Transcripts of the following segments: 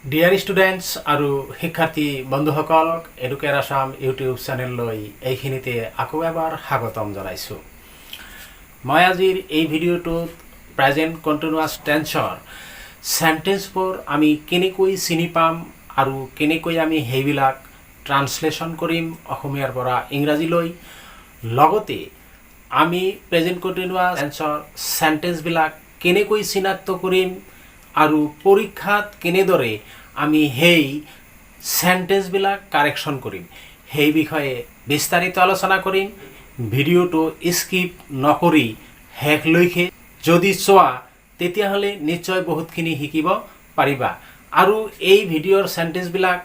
Dear students আৰু শিক্ষাৰ্থী বন্ধুসকল, এডুকেয়াৰ আসাম ইউটিউব চেনেললৈ এইখিনিতে আকৌ এবাৰ স্বাগতম জনাইছোঁ। মই আজিৰ এই ভিডিঅ'টোত প্ৰেজেণ্ট কণ্টিনিউৱাছ টেন্সৰ চেণ্টেন্সবোৰ আমি কেনেকৈ চিনি পাম আৰু কেনেকৈ আমি সেইবিলাক ট্ৰান্সলেশ্যন কৰিম অসমীয়াৰ পৰা ইংৰাজীলৈ, লগতে আমি প্ৰেজেণ্ট কণ্টিনিউৱাছ টেন্সৰ চেণ্টেন্সবিলাক কেনেকৈ চিনাক্ত কৰিম আৰু পৰীক্ষাত কেনেদৰে আমি সেই চেণ্টেন্সবিলাক কাৰেকশ্যন কৰিম সেই বিষয়ে বিস্তাৰিত আলোচনা কৰিম। ভিডিঅ'টো স্কিপ নকৰি শেষলৈকে যদি চোৱা তেতিয়াহ'লে নিশ্চয় বহুতখিনি শিকিব পাৰিবা। আৰু এই ভিডিঅ'ৰ চেণ্টেন্সবিলাক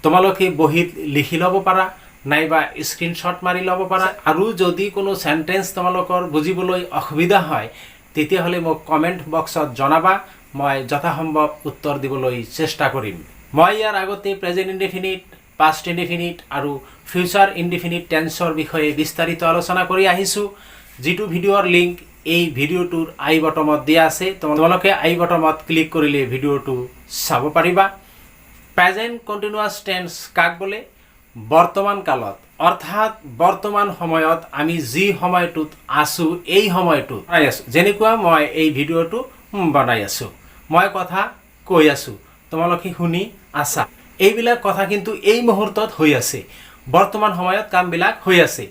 তোমালোকে বহীত লিখি ল'ব পাৰা নাইবা স্ক্ৰীনশ্বট মাৰি ল'ব পাৰা। আৰু যদি কোনো চেণ্টেন্স তোমালোকৰ বুজিবলৈ অসুবিধা হয় তেতিয়াহ'লে মোক কমেণ্ট বক্সত জনাবা, মই যথাসম্ভৱ উত্তৰ দিবলৈ চেষ্টা কৰিম। মই ইয়াৰ আগতে প্ৰেজেণ্ট ইনডিফিনিট, পাষ্ট ইনডিফিনিট আৰু ফিউচাৰ ইনডিফিনিট টেন্সৰ বিষয়ে বিস্তাৰিত আলোচনা কৰি আহিছোঁ, যিটো ভিডিঅ'ৰ লিংক এই ভিডিঅ'টোৰ আই বটমত দিয়া আছে। তোমালোকে আই বটমত ক্লিক কৰিলে ভিডিঅ'টো চাব পাৰিবা। প্ৰেজেণ্ট কণ্টিনিউৱাছ টেন্স কাক বোলে? বৰ্তমান কালত, অৰ্থাৎ বৰ্তমান সময়ত আমি যি সময়টোত আছোঁ এই সময়টোত বনাই আছোঁ। যেনেকুৱা মই এই ভিডিঅ'টো বনাই আছোঁ, মই কথা কৈ আছোঁ, তোমালোকে শুনি আছা। এইবিলাক কথা কিন্তু এই মুহূৰ্তত হৈ আছে, বৰ্তমান সময়ত কামবিলাক হৈ আছে।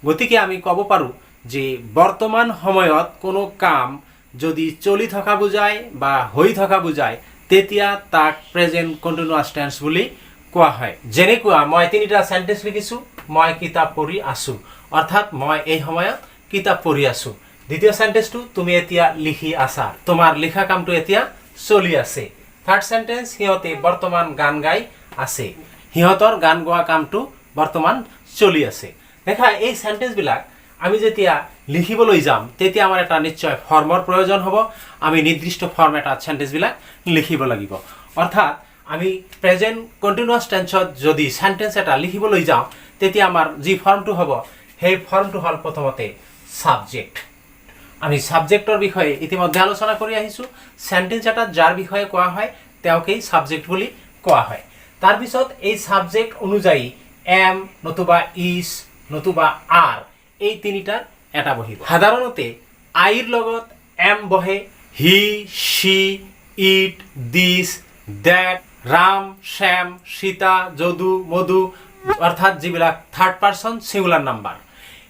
গতিকে আমি ক'ব পাৰোঁ যে বৰ্তমান সময়ত কোনো কাম যদি চলি থকা বুজায় বা হৈ থকা বুজায় তেতিয়া তাক প্ৰেজেণ্ট কণ্টিনিউৱাছ টেন্স বুলি কোৱা হয়। যেনেকুৱা মই তিনিটা চেণ্টেন্স লিখিছোঁ, মই কিতাপ পঢ়ি আছোঁ, অৰ্থাৎ মই এই সময়ত কিতাপ পঢ়ি আছোঁ। দ্বিতীয় চেণ্টেন্সটো তুমি এতিয়া লিখি আছা, তোমাৰ লিখা কামটো এতিয়া চলি আছে। থাৰ্ড চেণ্টেন্স সিহঁতে বৰ্তমান গান গাই আছে, সিহঁতৰ গান গোৱা কামটো বৰ্তমান চলি আছে। দেখা এই চেণ্টেন্সবিলাক আমি যেতিয়া লিখিবলৈ যাম তেতিয়া আমাৰ এটা নিশ্চয় ফৰ্মৰ প্ৰয়োজন হ'ব। আমি নিৰ্দিষ্ট ফৰ্ম এটা চেণ্টেন্সবিলাক লিখিব লাগিব। অৰ্থাৎ আমি প্ৰেজেণ্ট কণ্টিনিউৱাছ টেন্সত যদি চেণ্টেন্স এটা লিখিবলৈ যাওঁ তেতিয়া আমাৰ যি ফৰ্মটো হ'ব সেই ফৰ্মটো হ'ল প্ৰথমতে ছাবজেক্ট। আমি ছাবজেক্টৰ বিষয়ে ইতিমধ্যে আলোচনা কৰি আহিছোঁ। চেণ্টেন্স এটাত যাৰ বিষয়ে কোৱা হয় তেওঁকেই ছাবজেক্ট বুলি কোৱা হয়। তাৰপিছত এই ছাবজেক্ট অনুযায়ী এম নতুবা ইজ নতুবা আৰ এই তিনিটাৰ এটা বহিব। সাধাৰণতে আইৰ লগত এম বহে। He, she, it, this, that, Ram, Shyam, Sita, Jadu, Madhu, অৰ্থাৎ যিবিলাক থাৰ্ড পাৰ্চন ছিংগুলাৰ নাম্বাৰ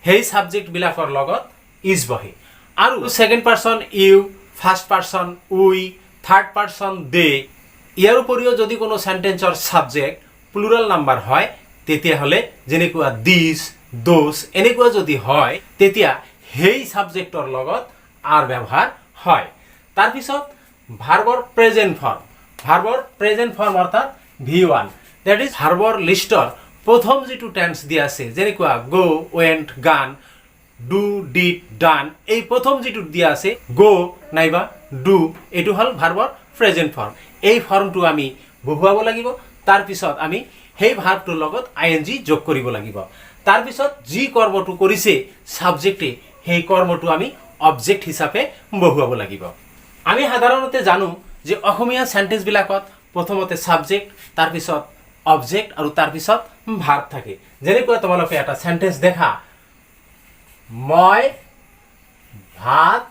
সেই ছাবজেক্টবিলাকৰ লগত ইজ বহে। আৰু second person you, first person we, third person they. ইয়াৰ উপৰিও যদি কোনো চেণ্টেন্সৰ ছাবজেক্ট প্লুৰেল নাম্বাৰ হয় তেতিয়াহ'লে যেনেকুৱা দিছ, দোজ এনেকুৱা যদি হয় তেতিয়া সেই ছাবজেক্টৰ লগত আৰ ব্যৱহাৰ হয়। তাৰপিছত ভাৰ্বৰ প্ৰেজেণ্ট ফৰ্ম, ভাৰ্বৰ প্ৰেজেণ্ট ফৰ্ম অৰ্থাৎ V1, ডেট ইজ ভাৰ্বৰ লিষ্টৰ প্ৰথম যিটো টেন্স দিয়া আছে, যেনেকুৱা গো, ৱেণ্ট, গান, ডু, ডিড, ডান, এই প্ৰথম যিটো দিয়া আছে গো নাইবা ডু, এইটো হ'ল ভাৰ্বৰ প্ৰেজেণ্ট ফৰ্ম। এই ফৰ্মটো আমি বহুৱাব লাগিব। তাৰপিছত আমি সেই ভাৰ্বটোৰ লগত ING যোগ কৰিব লাগিব। তাৰপিছত যি কৰ্মটো কৰিছে ছাবজেক্টে সেই কৰ্মটো আমি অবজেক্ট হিচাপে বহুৱাব লাগিব। আমি সাধাৰণতে জানো যে অসমীয়া চেণ্টেন্সবিলাকত প্ৰথমতে ছাবজেক্ট, তাৰপিছত অবজেক্ট আৰু তাৰপিছত ভাৰ্ব থাকে। যেনেকুৱা তোমালোকে এটা চেণ্টেন্স দেখা, মই ভাত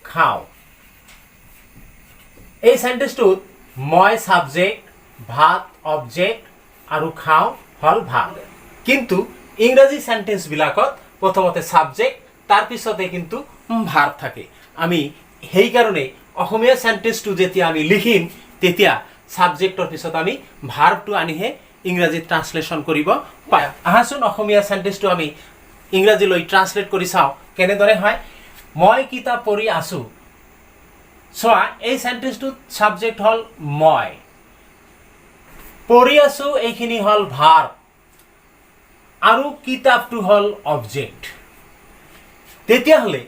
খাওঁ। এই চেণ্টেন্সটোত মই ছাবজেক্ট, ভাত অবজেক্ট আৰু খাওঁ হ'ল ভাৰ্ব। কিন্তু ইংৰাজী চেণ্টেন্সবিলাকত প্ৰথমতে ছাবজেক্ট তাৰপিছতে কিন্তু ভাৰ্ব থাকে। আমি সেইকাৰণে অসমীয়া চেণ্টেন্সটো যেতিয়া আমি লিখিম তেতিয়া ছাবজেক্টৰ পিছত আমি ভাৰ্বটো আনিহে ইংৰাজীত ট্ৰান্সলেশ্যন কৰিব পাৰোঁ। আহাচোন অসমীয়া চেণ্টেন্সটো আমি ইংৰাজীলৈ ট্ৰান্সলেট কৰি চাওঁ কেনেদৰে হয়। মই কিতাপ পঢ়ি আছোঁ। চোৱা এই চেণ্টেন্সটোত ছাবজেক্ট হ'ল মই, পঢ়ি আছোঁ এইখিনি হ'ল ভাৰ্ব আৰু কিতাপটো হ'ল অবজেক্ট। তেতিয়াহ'লে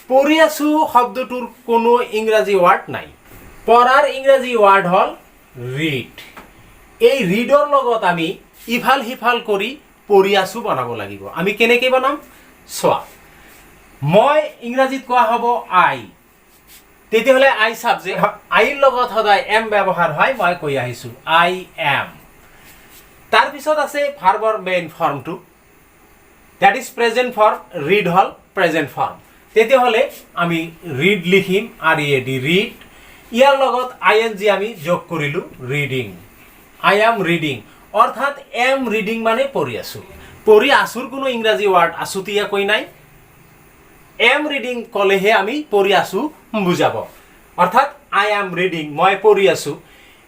পঢ়ি আছোঁ শব্দটোৰ কোনো ইংৰাজী ৱাৰ্ড নাই। পঢ়াৰ ইংৰাজী ৱাৰ্ড হ'ল ৰিড। এই ৰিডৰ লগত আমি ইফাল সিফাল কৰি পঢ়ি আছোঁ বনাব লাগিব। আমি কেনেকৈ বনাম চোৱা, মই ইংৰাজীত কোৱা হ'ব আই, তেতিয়াহ'লে আই সাবজেক্ট আইৰ লগত সদায় এম ব্যৱহাৰ হয় মই কৈ আহিছোঁ আই এম তাৰপিছত আছে ভাৰ্বৰ মেইন ফৰ্মটো that is present form read হল প্ৰেজেন্ট ফৰ্ম তেতিয়াহ'লে আমি ৰিড লিখিম আৰ ই ডি ৰিড ইয়াৰ লগত আই এন জি আমি যোগ কৰিলোঁ ৰিডিং আই এম ৰিডিং অৰ্থাৎ এম ৰিডিং মানে পঢ়ি আছোৰ কোনো ইংৰাজী ৱাৰ্ড আছোতিয়া কৈ নাই এম ৰিডিং ক'লেহে আমি পঢ়ি আছো বুজাব অৰ্থাৎ আই এম ৰিডিং মই পঢ়ি আছো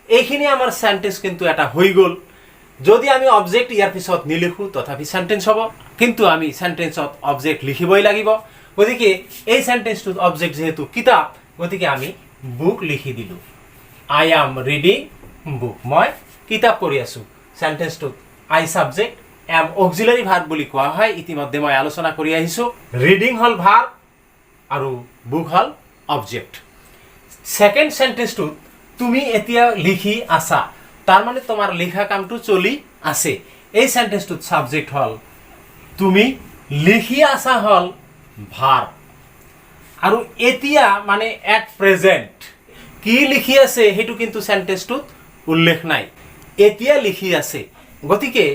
এইখিনি আমাৰ সেন্টেন্স কিন্তু এটা হৈ গ'ল যদি আমি অবজেক্ট ইয়াৰ পিছত নিলিখো তথাপি সেন্টেন্স হ'ব কিন্তু আমি সেন্টেন্সত অবজেক্ট লিখিবই লাগিব গতিকে এই সেন্টেন্সটোত অবজেক্ট যেহেতু কিতাপ গতিকে আমি বুক লিখি দিলোঁ আই এম ৰিডিং বুক মই কিতাপ পঢ়ি আছো সেন্টেন্সটোত আই সাবজেক্ট এম অক্সিলাৰি ভাৰ্ব বুলি কোৱা হয় ইতিমধ্যে মই আলোচনা কৰি আহিছোঁ ৰিডিং হল ভাৰ্ব আৰু বুক হল অবজেক্ট সেকেন্ড সেন্টেন্সটোত তুমি এতিয়া লিখি আছা তাৰ মানে তোমাৰ লিখা কামটো চলি আছে এই সেন্টেন্সটোত সাবজেক্ট হল তুমি লিখি আছা হল ভার্ব আৰু এতিয়া মানে এট প্ৰেজেন্ট কি লিখি আছে হেতু কিন্তু সেন্টেন্সটোত উল্লেখ নাই এতিয়া লিখি আছে গতিকে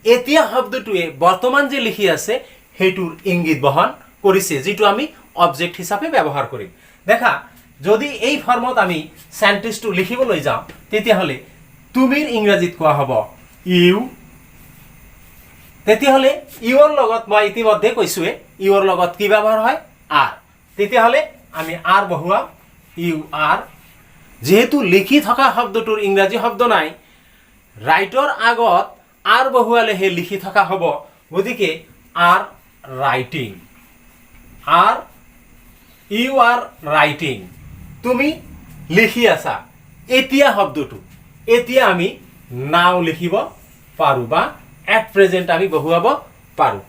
এতিয়া শব্দটোৱে বৰ্তমান যে লিখি আছে হেতুৰ ইংগিত বহন কৰিছে যেটো আমি অবজেক্ট হিচাপে ব্যৱহাৰ কৰিম দেখা যদি এই ফৰ্মত আমি সেন্টেন্সটো লিখিবলৈ যাওঁ তেতিয়াহ'লে তুমিৰ ইংৰাজীত কোৱা হ'ব ইউ তেতিয়াহ'লে ইউৰ লগত মই ইতিমধ্যে কৈছোৱে ইউৰ লগত কি ব্যৱহাৰ হয় আৰ তেতিয়াহ'লে আমি আৰ বহুৱাম ইউ আৰ যেহেতু লিখি থকা শব্দটোৰ ইংৰাজী শব্দ নাই ৰাইটৰ আগত আর বহুয়ালে হে লিখি থকা হ'ব গতিকে are writing are you are writing তুমি লিখি আছা এতিয়া শব্দটো এতিয়া আমি নাও লিখিব পাৰো বা এট প্ৰেজেন্ট আমি বহুৱাব পাৰো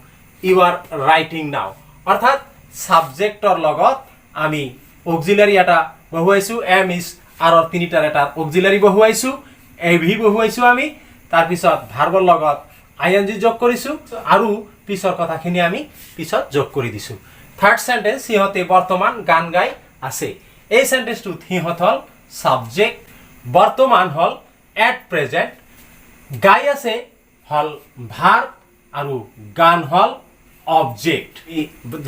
ইউ আৰ ৰাইটিং নাও অৰ্থাৎ সাবজেক্টৰ লগত আমি অক্সিলাৰি এটা বহুৱাইছো এম ইজ আৰৰ তিনিটাৰ এটা অক্সিলাৰি বহুৱাইছো এভি বহুৱাইছো আমি তাৰপিছত ভাৰ্বৰ লগত আইএনজি যোগ কৰিছো আৰু পিছৰ কথাখিনি আমি পিছত যোগ কৰি দিছো থাৰ্ড সেন্টেন্স সিহঁতে বৰ্তমান গান গাই আছে এই সেন্টেন্সটোত সিহঁত হল সাবজেক্ট বৰ্তমান হল এট প্ৰেজেন্ট গাই আছে হল ভাৰ্ব আৰু গান হল অবজেক্ট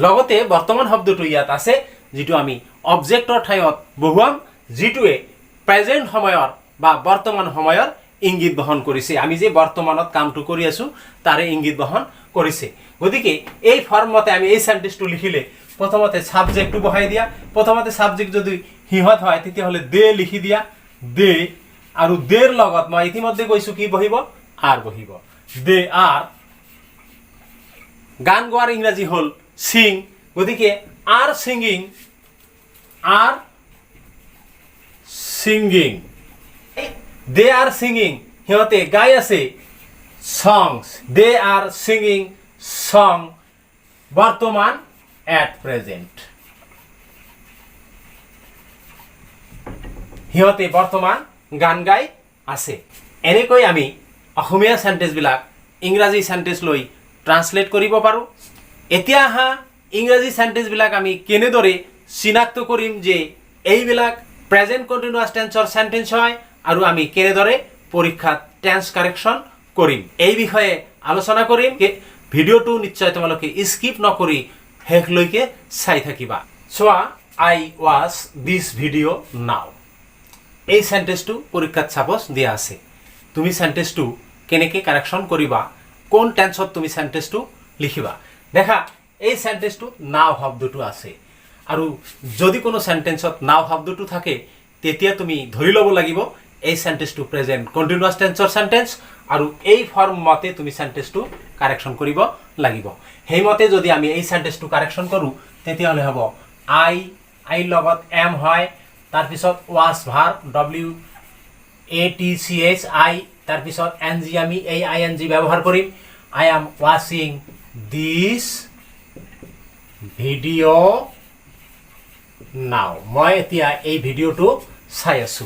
লগতে বৰ্তমান শব্দটো ইয়াত আছে যেটো আমি অবজেক্টৰ ঠাইত বহুৱাম যেটোৱে প্ৰেজেন্ট সময়ৰ বা বৰ্তমান সময়ৰ ইংগিত বহন কৰিছে আমি যে বৰ্তমানত কামটো কৰি আছো তাৰে ইংগিত বহন কৰিছে গতিকে এই ফৰ্মতে আমি এই সেন্টেন্সটো লিখিলে প্ৰথমতে সাবজেক্টটো বহাই দিয়া প্ৰথমতে সাবজেক্ট যদি হিহত হয় তেতিয়াহ'লে দে লিখি দিয়া দে আৰু দেৰ লগত মই ইতিমধ্যে কৈছো কি বহিব আৰ বহিব দে আৰ গান গোৱাৰ ইংৰাজী হল সিং গতিকে R singing R singing they are singing সিহঁতে গাই আছে songs they are singing song বৰ্তমান at present সিহঁতে বৰ্তমান গান গাই আছে এনেকৈ আমি অসমীয়া সেন্টেন্স বিলাক ইংৰাজী সেন্টেন্স লৈ ট্ৰান্সলেট কৰিব পাৰো এতিয়া হা ইংৰাজী সেন্টেন্স বিলাক আমি কেনেদৰে চিনাক্ত কৰিম যে এইবিলাক প্ৰেজেন্ট কন্টিনিউয়াস টেন্সৰ সেন্টেন্স হয় আৰু আমি কেনেদৰে পৰীক্ষাত টেন্স কাৰেকশন কৰিম এই বিষয়ে আলোচনা কৰিম ভিডিওটো নিশ্চয় তোমালোকে স্কিপ নকৰি হেকলৈকে চাই থাকিবা সোৱা আই ওয়াচ দিস ভিডিও নাও এই সেন্টেন্সটো পৰীক্ষাত সাপোজ দিয়া আছে তুমি সেন্টেন্সটো কেনেকৈ কাৰেকশন কৰিবা কোন টেন্সত তুমি সেন্টেন্সটো লিখিবা দেখা এই সেন্টেন্সটো নাও শব্দটো আছে আৰু যদি কোনো সেন্টেন্সত নাও শব্দটো থাকে তেতিয়া তুমি ধৰি ল'ব লাগিব এই সেন্টেন্সটো প্ৰেজেন্ট কন্টিনিউয়াস টেন্সৰ সেন্টেন্স আৰু এই ফৰ্ম মতে তুমি সেন্টেন্সটো কাৰেকশন কৰিব লাগিব হেইমতে যদি আমি এই সেন্টেন্সটো কাৰেকশন কৰো তেতিয়াহলে হ'ব আই লগত এম হয় তাৰ পিছত watch verb W A T C H I তাৰ পিছত এনজি আমি এই আইএনজি ব্যৱহাৰ কৰিম I am watching this video now মই এতিয়া এই ভিডিওটো চাই আছো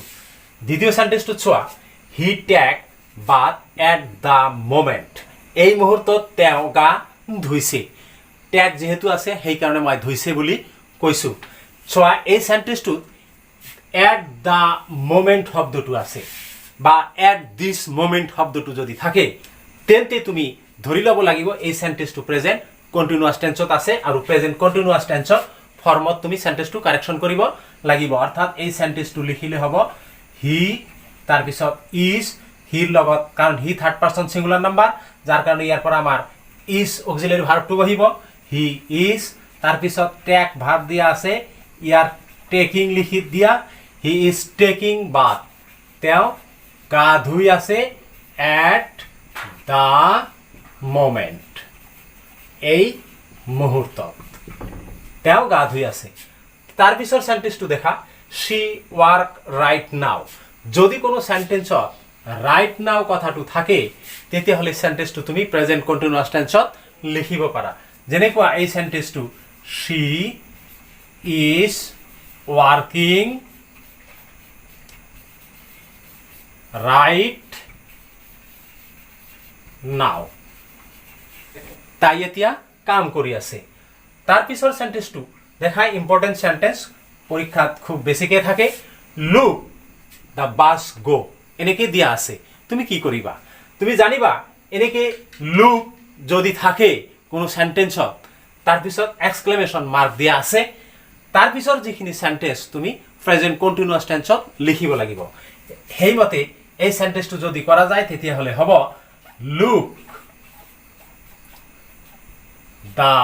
দ্বিতীয় সেন্টেন্সটো চোৱা he take bath at the moment এই মুহূৰ্তত তেওঁ গা ধুইছে টেক যেহেতু আছে সেই কাৰণে মই ধুইছে বুলি কৈছো চোৱা এই সেন্টেন্সটোত এট দ্য মোমেন্ট শব্দটো আছে বা এট দিছ মোমেন্ট শব্দটো যদি থাকে তেন্তে তুমি ধৰি ল'ব লাগিব এই সেন্টেন্সটো প্ৰেজেন্ট কন্টিনিউয়াস টেন্সত আছে আৰু প্ৰেজেন্ট কন্টিনিউয়াস টেন্সৰ ফৰ্মত তুমি সেন্টেন্সটো কাৰেকশন কৰিব লাগিব অৰ্থাৎ এই সেন্টেন্সটো লিখিলে হ'ব হি তাৰ পিছত ইজ হিৰ লগত কাৰণ হি থাৰ্ড পাৰসন সিঙ্গুলাৰ নাম্বাৰ যাৰ কাৰণে ইয়াৰ পৰা আমাৰ ইজ অক্সিলাৰি ভাৰ্বটো বহিব হি ইজ তাৰ পিছত টেক ভাৰ্ব দিয়া আছে ইয়াৰ টেকিং লিখি দিয়া হি ইজ টেকিং বাথ তেওঁ গা ধুই আছে এট দ্য মোমেন্ট এই মুহূৰ্তত তেওঁ গা ধুই আছে তাৰ পিছৰ সেন্টেন্সটো দেখা she work right now যদি কোনো সেন্টেন্সত right now কথাটো থাকে তেতিয়া হলে সেন্টেন্সটো তুমি প্ৰেজেন্ট কন্টিনিউয়াস টেন্সত লিখিব পাৰা যেনেকুৱা এই সেন্টেন্সটো she is working right now তাই এতিয়া কাম কৰি আছে তাৰ পিছৰ সেন্টেন্সটো দেখা ইম্পৰ্টেন্ট সেন্টেন্স পৰীক্ষাত খুব বেছিকে থাকে লুক দা বাস গো এনেকে দিয়া আছে তুমি কি কৰিবা তুমি জানিবা এনেকে লুক যদি থাকে কোনো সেন্টেন্সত তাৰ পিছত এক্সক্লেমেশন মাৰ্ক দিয়া আছে তাৰ পিছৰ যিখিনি সেন্টেন্স তুমি প্ৰেজেন্ট কন্টিনিউয়াস টেন্সত লিখিব লাগিব হেইমতে এই সেন্টেন্সটো যদি কৰা যায় তেতিয়া হলে হ'ব look the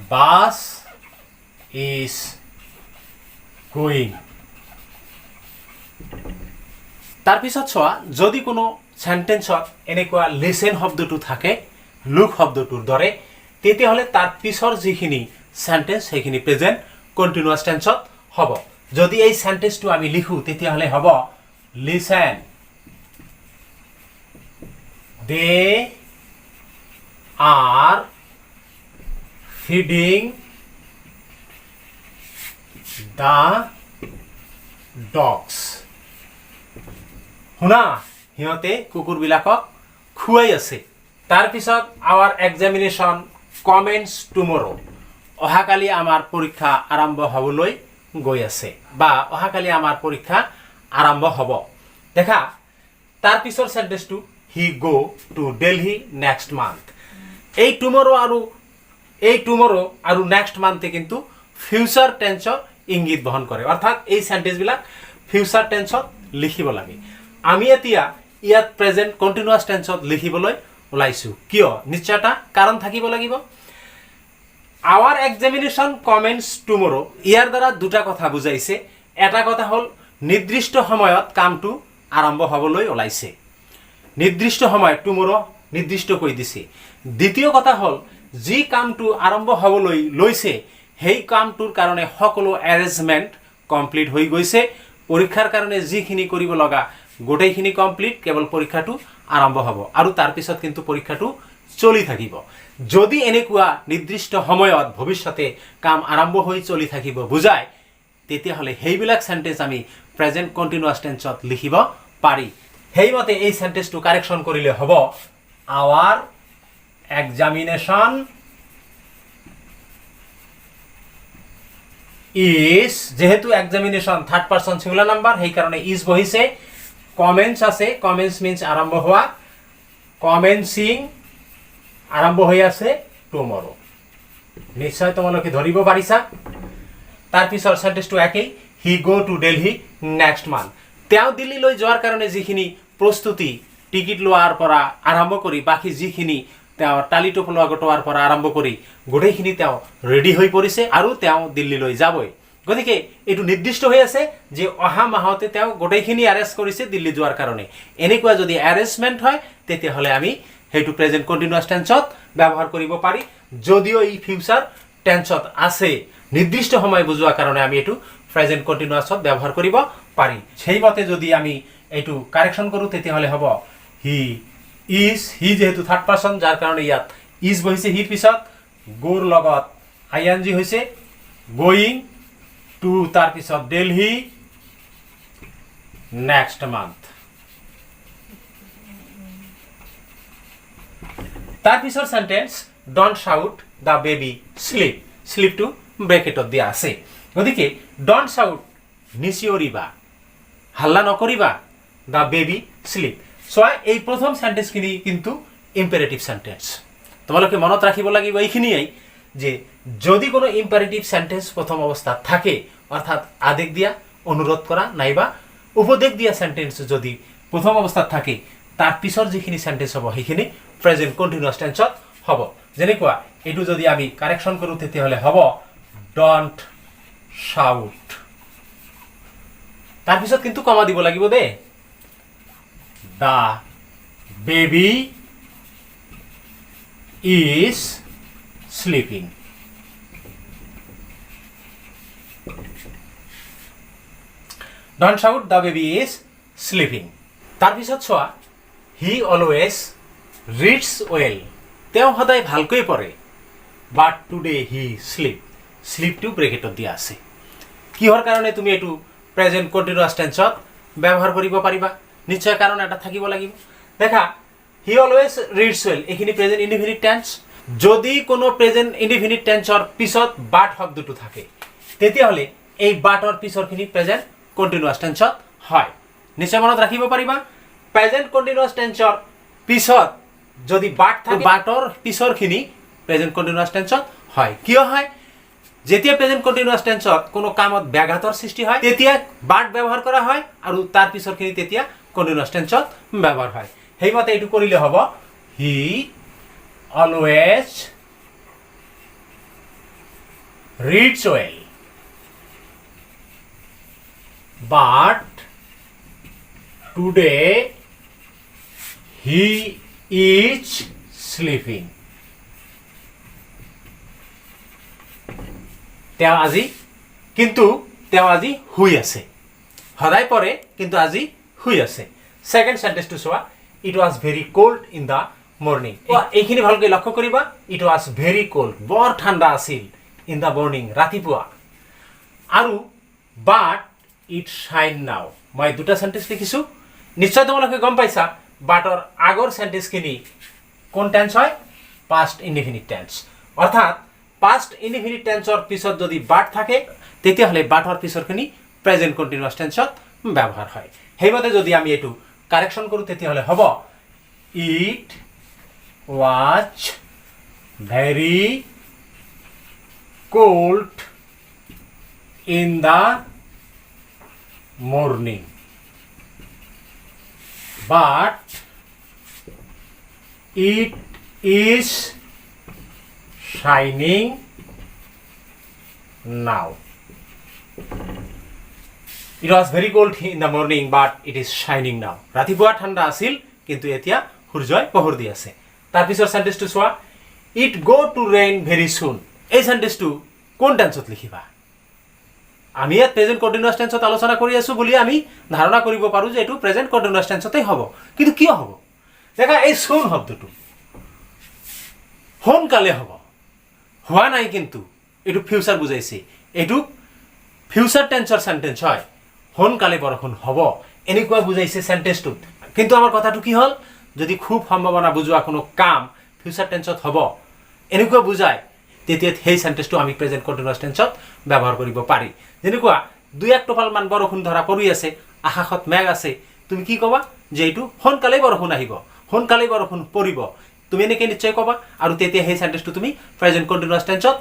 bus is going তাৰ পিছত চোৱা যদি কোনো সেন্টেন্সত এনেকুৱা লিসেন শব্দটো থাকে লুক শব্দটোৰ দৰে তেতিয়া হলে তাৰ পিছৰ যিখিনি সেন্টেন্স সেইখিনি প্ৰেজেন্ট কন্টিনিউয়াস টেন্সত হ'ব যদি এই সেন্টেন্সটো আমি লিখো তেতিয়া হলে হ'ব listen they are feeding the dogs শুনা হিয়তে কুকুৰ বিলাকক খুৱাই আছে তাৰ পিছত our examination comments tomorrow অহাকালি আমাৰ পৰীক্ষা আৰম্ভ হ'বলৈ গৈ আছে বা অহাকালি আমাৰ পৰীক্ষা আৰম্ভ হ'ব দেখা তাৰ পিছৰ সেন্টেন্সটো he go to Delhi next month এই টুমৰো আৰু নেক্সট মান্থে কিন্তু ফিউচাৰ টেন্সৰ ইংগিত বহন কৰে অৰ্থাৎ এই সেন্টেন্স বিলাক ফিউচাৰ টেন্সত লিখিব লাগে আমি এতিয়া ইয়াত প্ৰেজেন্ট কন্টিনিউয়াস টেন্সত লিখিবলৈ ওলাইছো কিয় নিশ্চয়তা কাৰণ থাকিব লাগিব আৱাৰ এক্সামিনেশন কমেন্টস টুমৰো ইয়াৰ দ্বাৰা দুটা কথা বুজাইছে এটা কথা হল নিৰ্দিষ্ট সময়ত কামটো আৰম্ভ হ'বলৈ ওলাইছে নিৰ্দিষ্ট সময় টুমৰো নিৰ্দিষ্ট কৈ দিছে দ্বিতীয় কথা হল যি কামটো আৰম্ভ হ'বলৈ লৈছে সেই কামটোৰ কাৰণে সকলো এৰেঞ্জমেন্ট কমপ্লিট হৈ গৈছে পৰীক্ষাৰ কাৰণে যিখিনি কৰিব লগা গোটেইখিনি কমপ্লিট কেৱল পৰীক্ষাটো আৰম্ভ হ'ব আৰু তাৰ পিছত কিন্তু পৰীক্ষাটো চলি থাকিব যদি এনেকুৱা নিৰ্দিষ্ট সময়ত ভৱিষ্যতে কাম আৰম্ভ হৈ চলি থাকিব বুজায় তেতিয়া হলে হেইবিলাক সেন্টেন্স আমি প্ৰেজেন্ট কন্টিনিউয়াস টেন্সত লিখিব পাৰি হেইমতে এই সেন্টেন্সটো কাৰেকশন কৰিলে হ'ব our examination is যেহেতু examination third person singular number সেই কাৰণে is বহিছে comments আছে comments means আৰম্ভ হোৱা commencing আৰম্ভ হৈ আছে tomorrow নিশ্চয় তোমালোকে ধৰিব পাৰিছা তাৰ পিছৰ সেন্টেন্সটো একেই he go to Delhi next month তেওঁ দিল্লীলৈ যোৱাৰ কাৰণে যিখিনি প্ৰস্তুতি টিকিট লোৱাৰ পৰা আৰম্ভ কৰি বাকি যিখিনি তেওঁ টালিটো লোৱা গটোৱাৰ পৰা আৰম্ভ কৰি গোটেইখিনি তেওঁ ৰেডি হৈ পৰিছে আৰু তেওঁ দিল্লীলৈ যাবই গতিকে এটো নিৰ্দিষ্ট হৈ আছে যে অহা মাহতে তেওঁ গোটেইখিনি এৰেঞ্জ কৰিছে দিল্লী যোৱাৰ কাৰণে এনেকুৱা যদি এৰেঞ্জমেন্ট হয় তেতিয়া হলে আমি হেতু প্ৰেজেন্ট কন্টিনিউয়াস টেন্সত ব্যৱহাৰ কৰিব পাৰি যদিও এই ফিউচাৰ টেন্সত আছে নিৰ্দিষ্ট সময় বুজোৱা কাৰণে আমি এটো প্ৰেজেন্ট কন্টিনিউয়াসত ব্যৱহাৰ কৰিব পাৰি সেইমতে যদি আমি এটো কাৰেকশন কৰো তেতিয়া হলে হ'ব he is he যেহেতু থাৰ্ড পাৰসন যাৰ কাৰণে ইয়াত is বহিছে হিৰ পিছত গোৰ লগত ing হৈছে going to তাৰ পিছত Delhi next month তাৰ পিছৰ sentence don't shout the baby sleep sleep to ব্ৰ্যাকেটত দিয়া আছে গতিকে don't shout নিচিঞৰিবা হাল্লা নকৰিবা দ্য বেবি স্লিপ চোৱা এই প্ৰথম সেন্টেন্সখিনি কিন্তু ইম্পেৰেটিভ সেন্টেন্স তোমালোকে মনত ৰাখিব লাগিব এইখিনিয়েই যে যদি কোনো ইম্পেৰেটিভ সেন্টেন্স প্ৰথম অৱস্থাত থাকে অৰ্থাৎ আদেশ দিয়া অনুৰোধ কৰা নাইবা উপদেশ দিয়া সেন্টেন্স যদি প্ৰথম অৱস্থাত থাকে তাৰ পিছৰ যিখিনি সেন্টেন্স হ'ব সেইখিনি প্ৰেজেন্ট কন্টিনিউয়াস টেন্সত হ'ব যেনেকুৱা এটো যদি আমি কাৰেকশন কৰো তেতিয়াহলে হ'ব ডন্ট শাউট তাৰ পিছত কিন্তু কমা দিব লাগিব the the baby is sleeping don't shout the baby is sleeping তাৰ পিছত চোৱা he always reads well তেওঁ সদায় ভালকৈ পঢ়ে but today he sleep to ব্ৰেকেটত দিয়া আছে কিহৰ কাৰণে তুমি এটো প্ৰেজেন্ট কন্টিনিউয়াস টেন্সত ব্যৱহাৰ কৰিব পাৰিবা নিশ্চয় কাৰণ এটা থাকিব লাগিব দেখা he always reads well এখিনি প্ৰেজেন্ট ইনডিফিনিট টেন্স যদি কোনো প্ৰেজেন্ট ইনডিফিনিট টেন্সৰ পিছত বাট শব্দটো থাকে তেতিয়াহলে এই বাটৰ পিছৰখিনি প্ৰেজেন্ট কন্টিনিউয়াস টেন্সত হয় নিশ্চয় মনত ৰাখিব পাৰিবা প্ৰেজেন্ট কন্টিনিউয়াস টেন্সৰ পিছত যদি বাট থাকে বাটৰ পিছৰখিনি প্ৰেজেন্ট কন্টিনিউয়াস টেন্সত হয় কিয় হয় যেতিয়া প্ৰেজেন্ট কন্টিনিউয়াস টেন্সত কোনো কামত ব্যাঘাতৰ সৃষ্টি হয় তেতিয়া বাট ব্যৱহাৰ কৰা হয় আৰু তাৰ পিছৰখিনি তেতিয়া কন্টিনিউয়াস টেন্সত ব্যৱহাৰ হয় হেইমতে এটো কৰিলে হ'ব he always reads well but today he is sleeping তেওঁ আজি শুই আছে সদায় পৰে কিন্তু আজি শুই আছে সেকেন্ড সেন্টেন্সটো চোৱা it was very cold in the morning এইখিনি ভালকৈ লক্ষ্য কৰিবা it was very cold বৰ ঠাণ্ডা আছিল in the morning ৰাতিপুৱা আৰু but it shine now মই দুটা সেন্টেন্স লিখিছো নিশ্চয় তোমালোকে গম পাইছা বাটৰ আগৰ সেন্টেন্সখিনি কোন টেন্স হয় past indefinite tense অৰ্থাৎ past indefinite tenseৰ পিছত যদি বাট থাকে তেতিয়াহলে বাটৰ পিছৰখিনি প্ৰেজেন্ট কন্টিনিউয়াস টেন্সত ব্যৱহাৰ হয় হেইমতে যদি আমি এটো কাৰেকশন কৰো তেতিয়াহলে হ'ব it was very cold in the morning but it is shining now It was very cold in the morning but it is shining now ৰাতিপুৱা ঠাণ্ডা আছিল কিন্তু এতিয়া সূৰ্যই পোহৰ দি আছে তাৰ পিছৰ সেন্টেন্সটো চোৱা it go to rain very soon এই সেন্টেন্সটো কোন টেন্সত লিখিবা আমি ইয়াত প্ৰেজেন্ট কন্টিনিউয়াস টেন্সত আলোচনা কৰি আছো বুলি আমি ধাৰণা কৰিব পাৰো যে এটো প্ৰেজেন্ট কন্টিনিউয়াস টেন্সতেই হ'ব কিন্তু কিয় হ'ব দেখা এই soon শব্দটো সোনকালে হ'ব হোৱা নাই কিন্তু এটো ফিউচাৰ বুজাইছে এটো ফিউচাৰ টেন্সৰ সেন্টেন্স হয় সোনকালে বৰষুণ হ'ব এনেকুৱা বুজাইছে সেন্টেন্সটো কিন্তু আমাৰ কথাটো কি হ'ল যদি খুব সম্ভাৱনা বুজোৱা কোনো কাম ফিউচাৰ টেন্সত হ'ব এনেকুৱা বুজায় তেতিয়া সেই সেন্টেন্সটো আমি প্ৰেজেন্ট কন্টিনিউয়াস টেন্সত ব্যৱহাৰ কৰিব পাৰি যেনেকুৱা দুই এক টোপাল মান বৰষুণ ধৰা পৰি আছে আকাশত মেঘ আছে তুমি কি কবা যে এইটো সোনকালে বৰষুণ আহিব সোনকালে বৰষুণ পৰিব তুমি এনেকৈ নিশ্চয় কবা আৰু তেতিয়া সেই সেন্টেন্সটো তুমি প্ৰেজেন্ট কন্টিনিউয়াস টেন্সত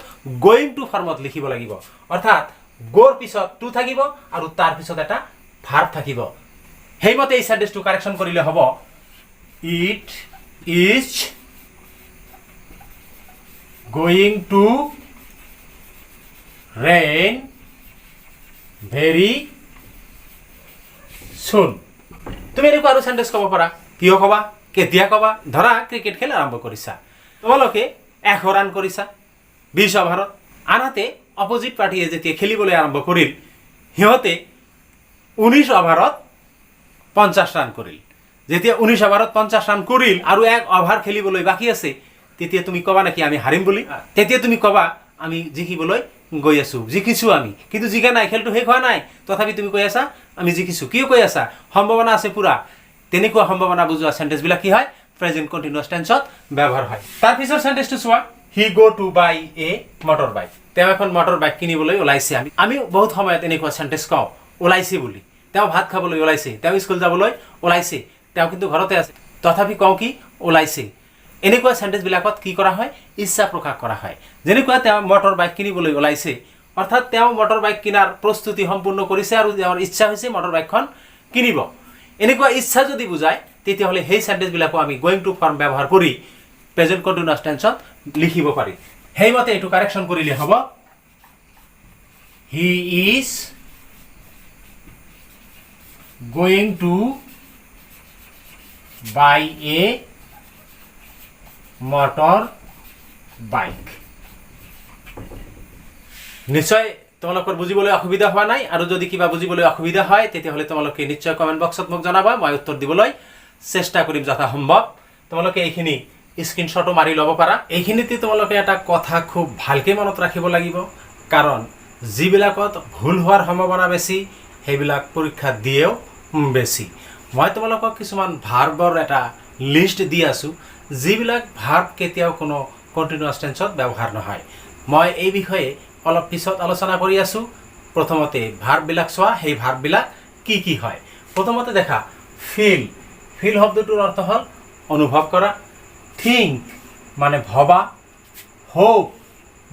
গোইং টু ফৰ্মত লিখিব লাগিব অৰ্থাৎ গোৰ পিছত টু থাকিব আৰু তাৰ পিছত এটা ভাৰ্ব থাকিব হেইমতে এই সেন্টেন্সটো কাৰেকশন কৰিলে হ'ব it is going to rain very soon তুমি এনেকুৱা আৰু সেন্টেন্স ক'ব পাৰা কিয় ক'বা কেতিয়া ক'বা ধৰা ক্ৰিকেট খেল আৰম্ভ কৰিছা তোমালোকে 1 ৰান কৰিছা 20 অভাৰত আনহাতে অপোজিট পাৰ্টিয়ে যেতিয়া খেলিবলৈ আৰম্ভ কৰিল হিহতে 19 অভাৰত 50 ৰান কৰিল যেতিয়া 19 অভাৰত 50 ৰান কৰিল আৰু 1 অভাৰ খেলিবলৈ বাকি আছে তেতিয়া তুমি কবা নাকি আমি হাৰিম বুলি তেতিয়া তুমি কবা আমি জিকিবলৈ গৈ আছো জিকিছো আমি কিন্তু জিকা নাই খেলটো শেষ হোৱা নাই তথাপি তুমি কৈ আছা আমি জিকিছো কিয় কৈ আছা সম্ভাৱনা আছে পুৰা তেনেকুৱা সম্ভাৱনা বুজোৱা সেন্টেন্স বিলাক কি হয় প্ৰেজেন্ট কন্টিনিউয়াস টেন্সত ব্যৱহাৰ হয় তাৰ পিছৰ সেন্টেন্সটো চোৱা he go to buy a motorbike তেওঁ এখন মোটৰ বাইক কিনিবলৈ ওলাইছে আমি বহুত সময়ত এনেকুৱা সেন্টেন্স কওঁ ওলাইছে বুলি, তেওঁ ভাত খাবলৈ ওলাইছে, তেওঁ স্কুল যাবলৈ ওলাইছে, তেওঁ কিন্তু ঘৰতে আছে, তথাপি কওঁ কি ওলাইছে। এনেকুৱা সেন্টেন্সবিলাকত কি কৰা হয়, ইচ্ছা প্ৰকাশ কৰা হয়। যেনেকুৱা তেওঁ মটৰ বাইক কিনিবলৈ ওলাইছে, অৰ্থাৎ তেওঁ মটৰ বাইক কিনাৰ প্ৰস্তুতি সম্পূৰ্ণ কৰিছে আৰু তেওঁৰ ইচ্ছা হৈছে মটৰ বাইকখন কিনিব। এনেকুৱা ইচ্ছা যদি বুজায় তেতিয়াহ'লে সেই সেন্টেন্সবিলাকো আমি গোয়িং টু ফৰ্ম ব্যৱহাৰ কৰি প্ৰেজেন্ট কন্টিনিউয়াস টেন্সত লিখিব পাৰি। সেইমতে এইটো কাৰেকশ্যন কৰিলে হ'ব, he is going to buy a motor bike. নিশ্চয় তোমালোকৰ বুজিবলৈ অসুবিধা হোৱা নাই, আৰু যদি কিবা বুজিবলৈ অসুবিধা হয় তেতিয়াহ'লে তোমালোকে নিশ্চয় কমেণ্ট বক্সত মোক জনাবা, মই উত্তৰ দিবলৈ চেষ্টা কৰিম যথাসম্ভৱ। তোমালোকে এইখিনি স্ক্ৰীনশ্বটো মাৰি ল'ব পাৰা। এইখিনিতে তোমালোকে এটা কথা খুব ভালকৈ মনত ৰাখিব লাগিব, কাৰণ যিবিলাকত ভুল হোৱাৰ সম্ভাৱনা বেছি সেইবিলাক পৰীক্ষাত দিয়েও বেছি। মই তোমালোকক কিছুমান ভাৰ্বৰ এটা লিষ্ট দি আছোঁ, যিবিলাক ভাৰ্ব কেতিয়াও কোনো কণ্টিনিউয়াছ টেন্সত ব্যৱহাৰ নহয়। মই এই বিষয়ে অলপ পিছত আলোচনা কৰি আছোঁ। প্ৰথমতে ভাৰ্ববিলাক চোৱা, সেই ভাৰ্ববিলাক কি কি হয়। প্ৰথমতে দেখা ফিল। ফিল শব্দটোৰ অৰ্থ হ'ল অনুভৱ কৰা। থিংক মানে ভবা। হোপ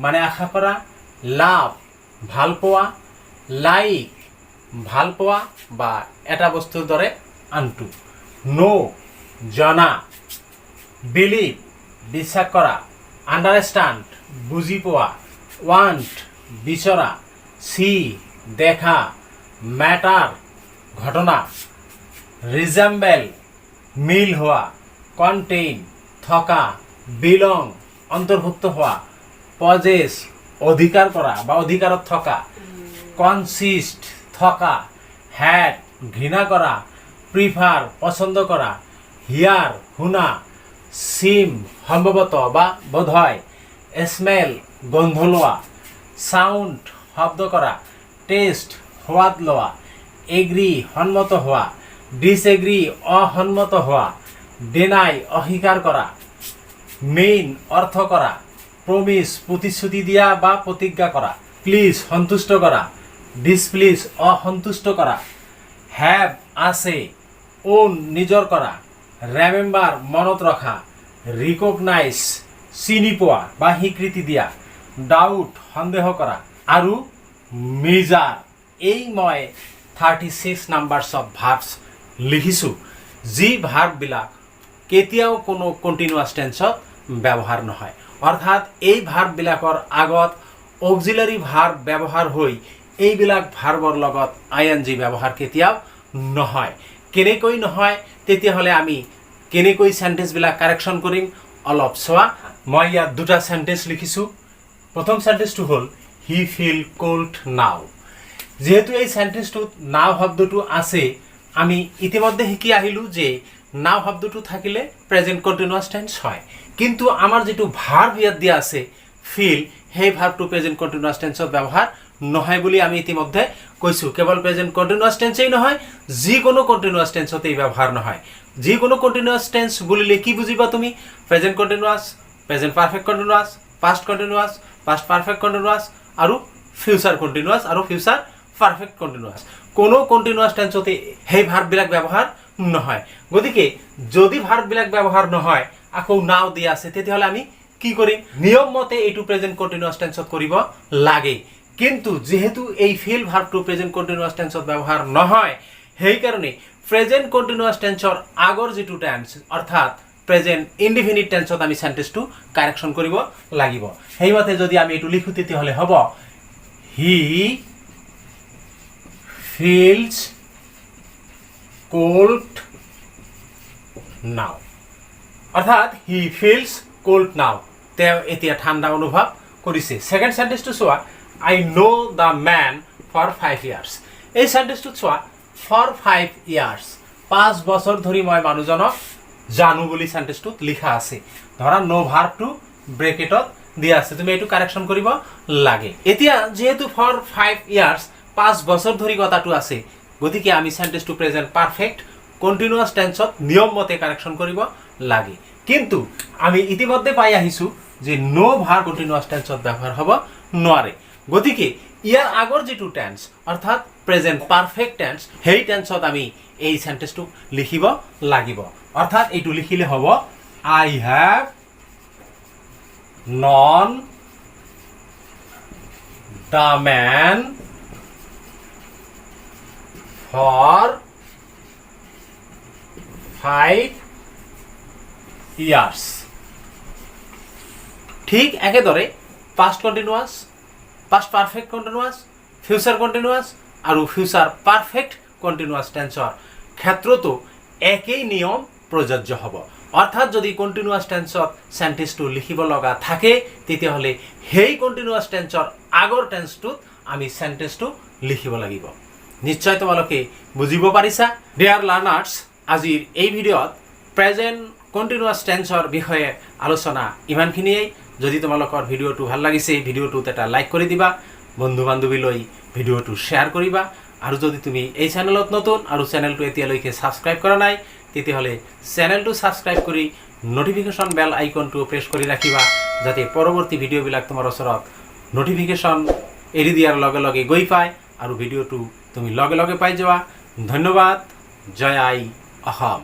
মানে আশা কৰা। লাভ ভাল পোৱা। লাইক ভাল পোৱা বা এটা বস্তুৰ দৰে আনটো। ন' জনা। বিলিভ বিশ্বাস কৰা। আণ্ডাৰষ্টেণ্ড বুজি পোৱা। ৱান্ট বিচৰা। চি দেখা। মেটাৰ ঘটনা। ৰিজেম্বল মিল হোৱা। কণ্টেইন থকা। বিলং অন্তৰ্ভুক্ত হোৱা। পজেছ অধিকাৰ কৰা বা অধিকাৰত থকা। কনচিষ্ট থকা। হেড ঘৃণা কৰা। প্ৰিফাৰ পচন্দ কৰা। হিয়াৰ শুনা। চিম সম্ভৱতঃ বা বোধহয়। স্মেল গোন্ধ লোৱা। সাউণ্ড শব্দ কৰা। টেষ্ট সোৱাদ লোৱা। এগ্ৰি সন্মত হোৱা। ডিছএগ্ৰি অসন্মত হোৱা। ডিনাই অস্বীকাৰ কৰা। মেইন অৰ্থ কৰা। প্ৰমিছ প্ৰতিশ্ৰুতি দিয়া বা প্ৰতিজ্ঞা কৰা। প্লিজ সন্তুষ্ট কৰা। ডিছপ্লিজ অসন্তুষ্ট কৰা। হেভ আছে। ওন নিজৰ কৰা। ৰেমেম্বাৰ মনত ৰখা। ৰিকগনাইজ চিনি পোৱা বা স্বীকৃতি দিয়া। ডাউট সন্দেহ কৰা। আৰু মেজাৰ। এই মই 36 নাম্বাৰছ অফ ভাৰ্বছ লিখিছোঁ, যি ভাৰ্ববিলাক কেতিয়াও কোনো কণ্টিনিউয়াছ টেন্সত ব্যৱহাৰ নহয়। অৰ্থাৎ এই ভাৰ্ববিলাকৰ আগত অক্সিলাৰী ভাৰ্ব ব্যৱহাৰ হৈ এইবিলাক ভাৰ্বৰ লগত ING ব্যৱহাৰ কেতিয়াও নহয়। কেনেকৈ নহয় তেতিয়াহ'লে আমি কেনেকৈ সেন্টেন্সবিলাক কাৰেকশ্যন কৰিম অলপ চোৱা। মই ইয়াত দুটা সেন্টেন্স লিখিছোঁ। প্ৰথম সেন্টেন্সটো হ'ল হি ফিল কোল্ড নাও। যেহেতু এই সেন্টেন্সটোত নাও শব্দটো আছে, আমি ইতিমধ্যে শিকি আহিলোঁ যে নাও শব্দটো থাকিলে প্ৰেজেন্ট কণ্টিনিউয়াছ টেন্স হয়। কিন্তু আমাৰ যিটো ভাৰ্ব ইয়াত দিয়া আছে ফিল, সেই ভাৰ্বটো প্ৰেজেন্ট কণ্টিনিউয়াছ টেন্সত ব্যৱহাৰ নহয় বুলি আমি ইতিমধ্যে কৈছোঁ। কেৱল প্ৰেজেন্ট কণ্টিনিউয়াছ টেন্সেই নহয়, যিকোনো কণ্টিনিউয়াছ টেন্সতেই ব্যৱহাৰ নহয়। যিকোনো কণ্টিনিউয়াছ টেন্স বুলিলে কি বুজিবা তুমি? Present continuous, present perfect continuous, past continuous, past perfect continuous আৰু ফিউচাৰ কণ্টিনিউয়াছ আৰু ফিউচাৰ পাৰফেক্ট কণ্টিনিউয়াছ। কোনো কণ্টিনিউয়াছ টেন্সতে সেই ভাৰ্ববিলাক ব্যৱহাৰ নহয়। গতিকে যদি ভাৰ্ববিলাক ব্যৱহাৰ নহয় আকৌ নাও দিয়া আছে, তেতিয়াহ'লে আমি কি কৰিম? নিয়ম মতে এইটো প্ৰেজেন্ট কণ্টিনিউয়াছ টেন্সত কৰিব লাগে। কিন্তু যেহেতু এই ফিল ভাৰ্বটো প্ৰেজেন্ট কণ্টিনিউয়াছ টেন্সত ব্যৱহাৰ নহয়, সেইকাৰণে প্ৰেজেন্ট কণ্টিনিউয়াছ টেন্সৰ আগৰ যিটো টেন্স অৰ্থাৎ প্ৰেজেন্ট ইনডিফিনিট টেন্সত আমি সেন্টেন্সটো কাৰেকশ্যন কৰিব লাগিব। সেইমতে যদি আমি এইটো লিখোঁ তেতিয়াহ'লে হ'ব হি ফিলছ কোল্ড নাও। অৰ্থাৎ হি ফিলছ কোল্ড নাও, তেওঁ এতিয়া ঠাণ্ডা অনুভৱ কৰিছে। ছেকেণ্ড সেন্টেন্সটো চোৱা, আই ন' দ্য মেন ফৰ 5 years। এই সেন্টেন্সটোত চোৱা ফৰ 5 years, 5 বছৰ ধৰি মই মানুহজনক জানো বুলি সেন্টেন্সটোত লিখা আছে। ধৰা ন' ভাৰ্বটো ব্ৰেকেটত দিয়া আছে, তুমি এইটো কাৰেকশ্যন কৰিব লাগে। এতিয়া যেহেতু ফৰ 5 years 5 বছৰ ধৰি কথাটো আছে, গতিকে আমি সেন্টেন্সটো প্ৰেজেন্ট পাৰফেক্ট কণ্টিনিউয়াছ টেন্সত নিয়ম মতে কাৰেকশ্যন কৰিব লাগে। কিন্তু আমি ইতিমধ্যে পাই আহিছোঁ যে ন' ভাৰ্ব কণ্টিনিউয়াছ টেন্সত ব্যৱহাৰ হ'ব নোৱাৰে। গতিকে ইয়াৰ আগৰ যিটো টেন্স অৰ্থাৎ প্ৰেজেণ্ট পাৰফেক্ট টেন্স সেই টেন্সত আমি এই সেন্টেন্সটো লিখিব লাগিব অৰ্থাৎ এইটো লিখিলে হ'ব I have known the man for 5 years ঠিক একেদৰে past continuous past perfect continuous future continuous আৰু future perfect continuous টেন্সৰ ক্ষেত্ৰতো একেই নিয়ম প্ৰযোজ্য হ'ব অৰ্থাৎ যদি কন্টিনিউয়াস টেন্সত সেন্টেন্সটো লিখিব লগা থাকে তেতিয়াহ'লে সেই কন্টিনিউয়াস টেন্সৰ আগৰ টেন্সটোত আমি সেন্টেন্সটো লিখিব লাগিব নিশ্চয় তোমালোকে বুজিব পাৰিছা ডিয়াৰ লাৰ্নাৰ্ছ আজিৰ এই ভিডিঅ'ত প্ৰেজেন্ট কন্টিনিউয়াস টেন্সৰ বিষয়ে আলোচনা ইমানখিনিয়েই যদি তোমালোকৰ ভিডিঅ'টো ভাল লাগিছে ভিডিঅ'টোত এটা লাইক কৰি দিবা বন্ধু বান্ধৱীলৈ ভিডিঅ'টো শ্বেয়াৰ কৰিবা আৰু যদি তুমি এই চেনেলত নতুন আৰু চেনেলটো এতিয়ালৈকে সাবস্ক্ৰাইব কৰা নাই তেতিয়াহ'লে চেনেলটো সাবস্ক্ৰাইব কৰি নোটিফিকেশ্যন বেল আইকনটো প্ৰেছ কৰি ৰাখিবা যাতে পৰৱৰ্তী ভিডিঅ'বিলাক তোমাৰ ওচৰত নোটিফিকেশ্যন এৰি দিয়াৰ লগে লগে গৈ পায় আৰু ভিডিঅ'টো তুমি লগে লগে পাই যোৱা ধন্যবাদ জয় আই অসম